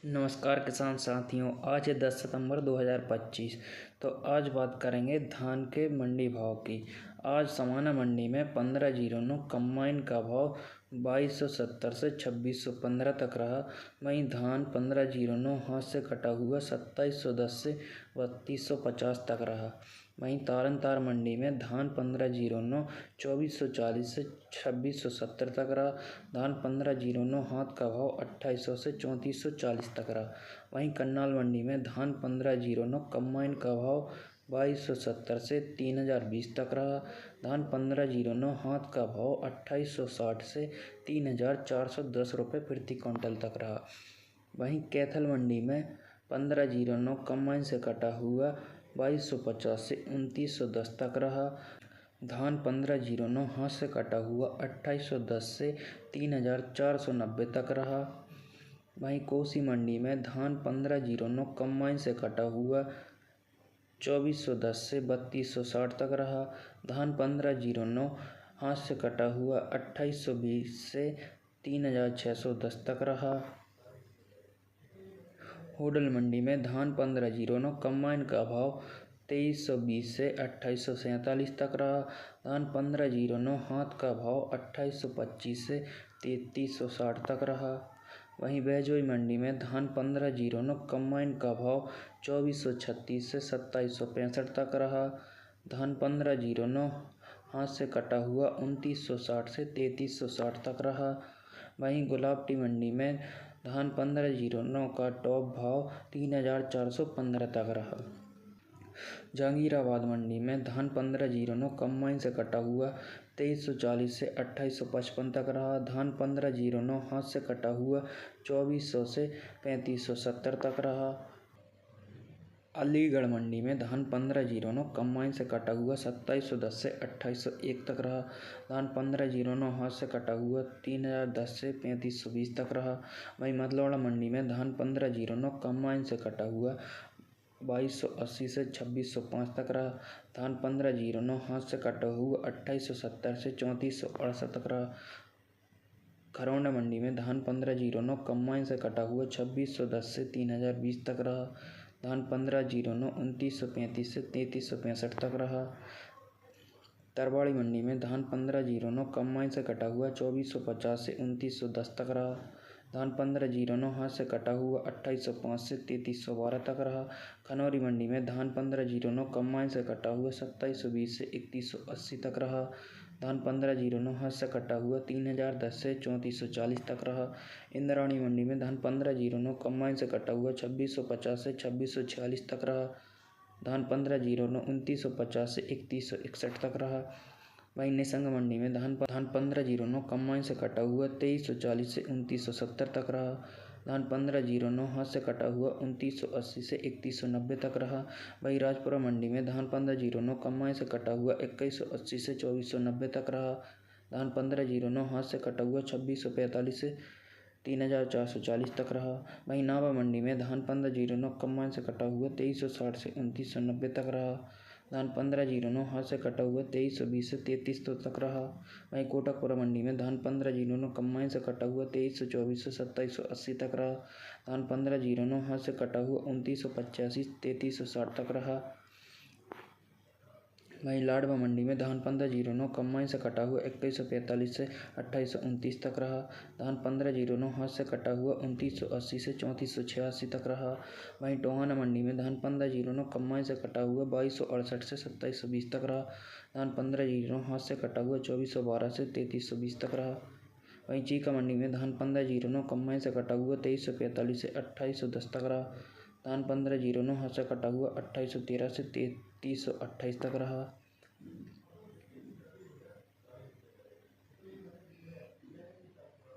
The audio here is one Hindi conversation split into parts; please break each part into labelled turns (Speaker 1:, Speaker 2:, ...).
Speaker 1: नमस्कार किसान साथियों। आज है 10 सितंबर 2025। तो आज बात करेंगे धान के मंडी भाव की। आज समाना मंडी में 1509 कम्बाइन का भाव 2270 से 2615 तक रहा। वहीं धान 1509 हाथ से कटा हुआ 2710 से 3250 तक रहा। वहीं तारनतार मंडी में धान 1509 2440 से 2670 तक रहा। धान 1509 हाथ का भाव 2800 से 3440 तक रहा। वहीं करनाल मंडी में धान 1509 कम्बाइन का भाव 2270 से 3020 तक रहा। धान 1509 हाथ का भाव 2860 से 3410 रुपये प्रति क्विंटल तक रहा। वहीं कैथल मंडी में 1509 कम्बाइन से कटा हुआ 2250 से 2910 तक रहा। धान 1509 हाथ से कटा हुआ 2810 से 3490 तक रहा। वहीं कोसी मंडी में धान 1509 कम्बाइन से कटा हुआ 2410 से 3260 तक रहा। धान 1509 हाथ से कटा हुआ 2820 से 3610 तक रहा। होडल मंडी में धान 1509 कम्बाइन का भाव 2320 से 2847 तक रहा। धान 1509 हाथ का भाव 2825 से 3360 तक रहा। वहीं बैजोई मंडी में धान 1509 कम्बाइन का भाव 2436 से 2765 तक रहा। धान 1509 हाथ से कटा हुआ 2960 से 3360 तक रहा। वहीं गुलाबटी मंडी में धान 1509 का टॉप भाव 3415 तक रहा। जहांगीराबाद मंडी में धान 1509 कम्बाइन से कटा हुआ 2340 से 2855 तक रहा। धान 1509 हाथ से कटा हुआ 2400 से 3570 तक रहा। अलीगढ़ मंडी में धान 1509 कम्बाइन से कटा हुआ 2710 से 2801 तक रहा। धान 1509 हाथ से कटा हुआ 3010 से 3520 तक रहा। वहीं मतलौड़ा मंडी में धान 1509 कम्बाइन से कटा हुआ 2280 से 2605 तक रहा। धान 1509 हाथ से कटा हुआ 2870 से 3468 तक रहा। खरौंडा मंडी में धान 1509 कम्बाइन से कटा हुआ 2610 से 3020 तक रहा। धान 1509 2935 से 3365 तक रहा। तरवाड़ी मंडी में धान 1509 कम्बाइन से कटा हुआ 2450 से 2910 तक रहा। धान 1509 हाथ से कटा हुआ 2805 से 3312 तक रहा। खनौरी मंडी में धान 1509 कम्बाइन से कटा हुआ 2720 से 3180 तक रहा। धान 1509 हाथ से कटा हुआ 3010 से 3440 तक रहा। इंद्राणी मंडी में धान 1509 कम्बाइन से कटा हुआ 2650 से 2646 तक रहा। धान 1509 2950 से 3161 तक रहा। वहीं निसंग मंडी में धान 1509 कम्बाइन से कटा हुआ 2340 से 2970 तक रहा। धान 1509 हाथ से कटा हुआ 2980 से 3190 तक रहा। वहीं राजपुरा मंडी में धान 1509 कम्बाइन से कटा हुआ 2180 से 2490 तक रहा। धान 1509 हाथ से कटा हुआ 2645 से 3440 तक रहा। वहीं नाभा मंडी में धान 1509 कम्बाइन से कटा हुआ 2360 से 2990 तक रहा। धान 1509 हाथ से कटा हुआ 2320 से 3300 तक रहा। वहीं कोटकपुरा मंडी में धान 1509 कम्बाइन से कटा हुआ 2324 से 2780 तक रहा। धान 1509 हाथ से कटा हुआ 2985 3360 तक रहा। वहीं लाडवा मंडी में धान 1509 कम्बाइन से कटा हुआ 2145 से 2829 तक रहा। धान 1509 हाथ से कटा हुआ 2980 से 3486 तक रहा। वहीं टोहाना मंडी में धान 1509 कम्बाइन से कटा हुआ 2268 से 2720 तक रहा। धान 1509 हाथ से कटा हुआ 2412 से 3320 तक रहा। वहीं चीका मंडी में धान 1509 कम्बाइन से कटा हुआ 2345 से 2810 तक रहा। धान 1509 हाथ से कटा हुआ 2813 से 3328 तक रहा।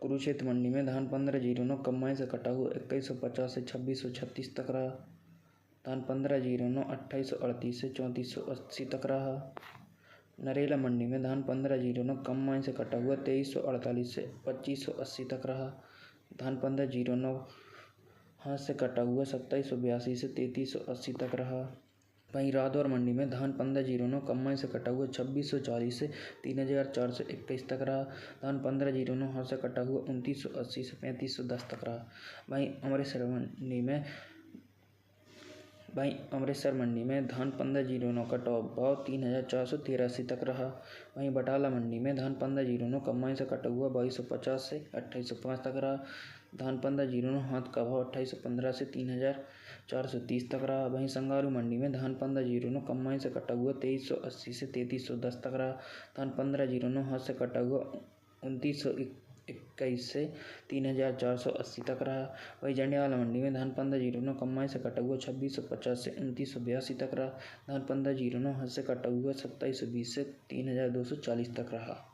Speaker 1: कुरुक्षेत्र मंडी में धान 1509 कम्बाइन से कटा हुआ 2150 से 2636 तक रहा। धान 1509 2838 से 3480 तक रहा। नरेला मंडी में धान 1509 कम्बाइन से कटा हुआ 2348 से 2580 तक रहा। धान 1509 हाथ से कटा हुआ 2782 से 3380 तक रहा। वहीं रादौर मंडी में धान 1509 कम्बाइन से कटा हुआ 2640 से 3421 तक रहा। धान 1509 हाथ से कटा हुआ 2980 से 3510 तक रहा। वहीं अमृतसर मंडी में धान 1509 का टॉप भाव 3483 तक रहा। वहीं बटाला मंडी में धान 1509 कम्बाइन से कटा हुआ 2250 से 2805 तक रहा। धान 1509 हाथ का भाव 2815 से 3430 तक रहा। वहीं संगारू मंडी में धान 1509 कम्बाइन से कटा हुआ 2380 से 3310 तक रहा। धान 1509 हाथ से कटा हुआ 2921 से 3480 तक रहा। वहीं जंडियाला मंडी में धान 1509 कम्बाइन से कटा हुआ 2650 से 2982 तक रहा। धान 1509 हाथ से कटा हुआ 2720 से 3240 तक रहा।